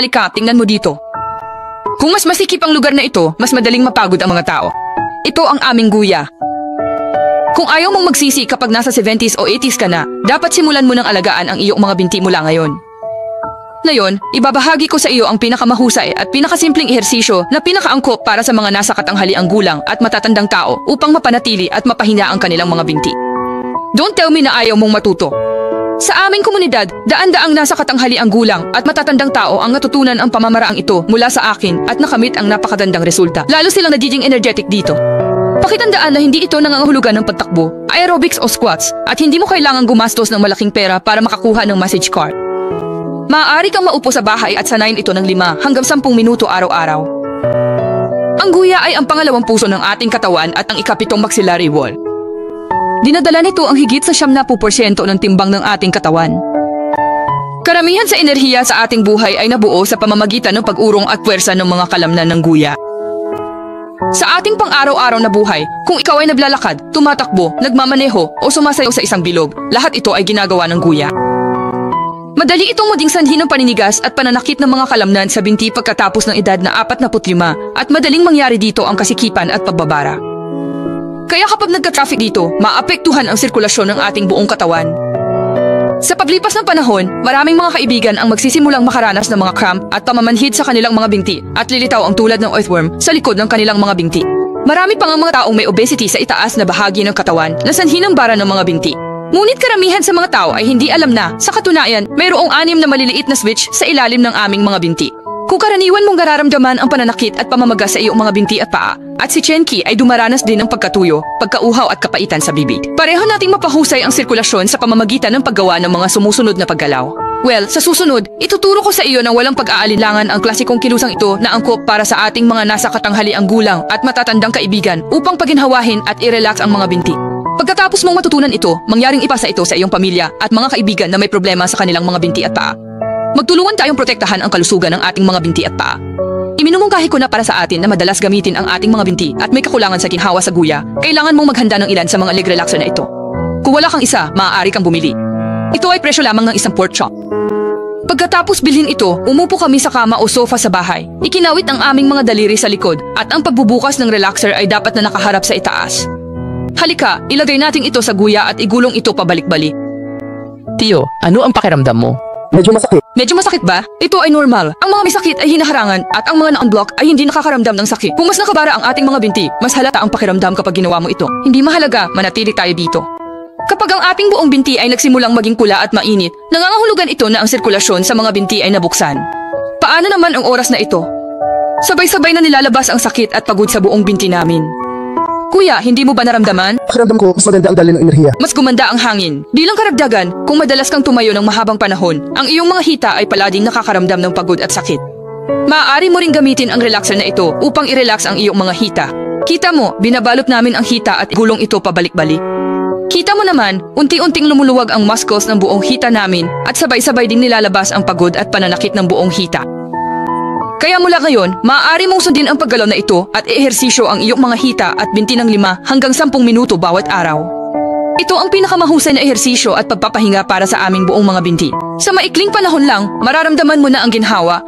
Halika, tingnan mo dito. Kung mas masikip ang lugar na ito, mas madaling mapagod ang mga tao. Ito ang aming guya. Kung ayaw mong magsisi kapag nasa 70s o 80s ka na, dapat simulan mo ng alagaan ang iyong mga binti mula ngayon. Ngayon, ibabahagi ko sa iyo ang pinakamahusay at pinakasimpleng ehersisyo na pinakaangkop para sa mga nasa katanghaliang gulang at matatandang tao upang mapanatili at mapahina ang kanilang mga binti. Don't tell me na ayaw mong matuto. Sa aming komunidad, daan-daang nasa katanghaliang gulang at matatandang tao ang natutunan ang pamamaraang ito mula sa akin at nakamit ang napakagandang resulta. Lalo silang nagiging energetic dito. Pakitandaan na hindi ito nangangahulugan ng pagtakbo, aerobics o squats at hindi mo kailangang gumastos ng malaking pera para makakuha ng massage card. Maaari kang maupo sa bahay at sanayin ito ng 5 hanggang 10 minuto araw-araw. Ang guya ay ang pangalawang puso ng ating katawan at ang ikapitong maxillary wall. Dinadala nito ang higit sa 70% ng timbang ng ating katawan. Karamihan sa enerhiya sa ating buhay ay nabuo sa pamamagitan ng pag-urong at puwersa ng mga kalamnan ng guya. Sa ating pang-araw-araw na buhay, kung ikaw ay naglalakad, tumatakbo, nagmamaneho o sumasayaw sa isang bilog, lahat ito ay ginagawa ng guya. Madali itong maging sanhi ng paninigas at pananakit ng mga kalamnan sa binti pagkatapos ng edad na 45 at madaling mangyari dito ang kasikipan at pagbabara. Kaya kapag nagka-traffic dito, maapektuhan ang sirkulasyon ng ating buong katawan. Sa paglipas ng panahon, maraming mga kaibigan ang magsisimulang makaranas ng mga cramp at pamamanhid sa kanilang mga binti at lilitaw ang tulad ng earthworm sa likod ng kanilang mga binti. Marami pang ang mga taong may obesity sa itaas na bahagi ng katawan na sanhi ng bara ng mga binti. Ngunit karamihan sa mga tao ay hindi alam na, sa katunayan, mayroong 6 na maliliit na switch sa ilalim ng aming mga binti. Kung karaniwan mong nararamdaman ang pananakit at pamamaga sa iyong mga binti at paa, at si Chenki ay dumaranas din ng pagkatuyo, pagkauhaw at kapaitan sa bibig. Pareho nating mapahusay ang sirkulasyon sa pamamagitan ng paggawa ng mga sumusunod na paggalaw. Well, sa susunod, ituturo ko sa iyo ng walang pag-aalinlangan ang klasikong kilusang ito na angkop para sa ating mga nasa katanghaliang gulang at matatandang kaibigan upang paginhawahin at i-relax ang mga binti. Pagkatapos mong matutunan ito, mangyaring ipasa ito sa iyong pamilya at mga kaibigan na may problema sa kanilang mga binti at paa. Magtulungan tayong protektahan ang kalusugan ng ating mga binti at paa. Iminumungkahi ko na para sa atin na madalas gamitin ang ating mga binti at may kakulangan sa ginhawa sa guya, kailangan mong maghanda ng ilan sa mga leg relaxer na ito. Kung wala kang isa, maaari kang bumili. Ito ay presyo lamang ng isang pork chop. Pagkatapos bilhin ito, umupo kami sa kama o sofa sa bahay. Ikinawit ang aming mga daliri sa likod at ang pagbubukas ng relaxer ay dapat na nakaharap sa itaas. Halika, ilagay natin ito sa guya at igulong ito pabalik-balik. Tio, ano ang pakiramdam mo? Medyo masakit. Medyo masakit ba? Ito ay normal. Ang mga may sakit ay hinaharangan at ang mga na-unblock ay hindi nakakaramdam ng sakit. Kung mas nakabara ang ating mga binti, mas halata ang pakiramdam kapag ginawa mo ito. Hindi mahalaga, manatili tayo dito. Kapag ang ating buong binti ay nagsimulang maging pula at mainit, nangangahulugan ito na ang sirkulasyon sa mga binti ay nabuksan. Paano naman ang oras na ito? Sabay-sabay na nilalabas ang sakit at pagod sa buong binti namin. Kuya, hindi mo ba naramdaman? Pakiramdam ko, mas maganda ang dali ng enerhiya. Mas gumanda ang hangin. Bilang karagdagan, kung madalas kang tumayo ng mahabang panahon, ang iyong mga hita ay palaging nakakaramdam ng pagod at sakit. Maaari mo ring gamitin ang relaxer na ito upang i-relax ang iyong mga hita. Kita mo, binabalot namin ang hita at gulong ito pabalik-balik. Kita mo naman, unti-unting lumuluwag ang muscles ng buong hita namin at sabay-sabay din nilalabas ang pagod at pananakit ng buong hita. Kaya mula ngayon, maaari mong sundin ang paggalaw na ito at ehersisyo ang iyong mga hita at binti ng 5 hanggang 10 minuto bawat araw. Ito ang pinakamahusay na ehersisyo at pagpapahinga para sa aming buong mga binti. Sa maikling panahon lang, mararamdaman mo na ang ginhawa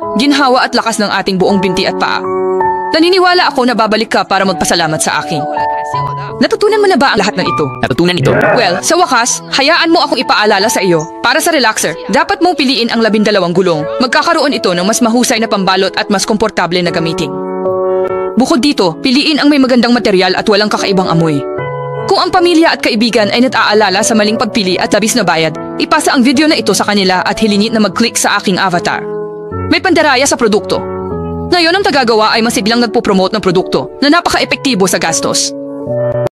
at lakas ng ating buong binti at paa. Naniniwala ako na babalik ka para magpasalamat sa akin. Natutunan mo na ba ang lahat ng ito? Natutunan ito. Well, sa wakas, hayaan mo akong ipaalala sa iyo. Para sa relaxer, dapat mong piliin ang 12 gulong. Magkakaroon ito ng mas mahusay na pambalot at mas komportable na gamitin. Bukod dito, piliin ang may magandang material at walang kakaibang amoy. Kung ang pamilya at kaibigan ay nat-aalala sa maling pagpili at labis na bayad, ipasa ang video na ito sa kanila at hilingit na mag-click sa aking avatar. May pandaraya sa produkto. Ngayon ang tagagawa ay masiglang nagpo-promote ng produkto na napaka-epektibo sa gastos.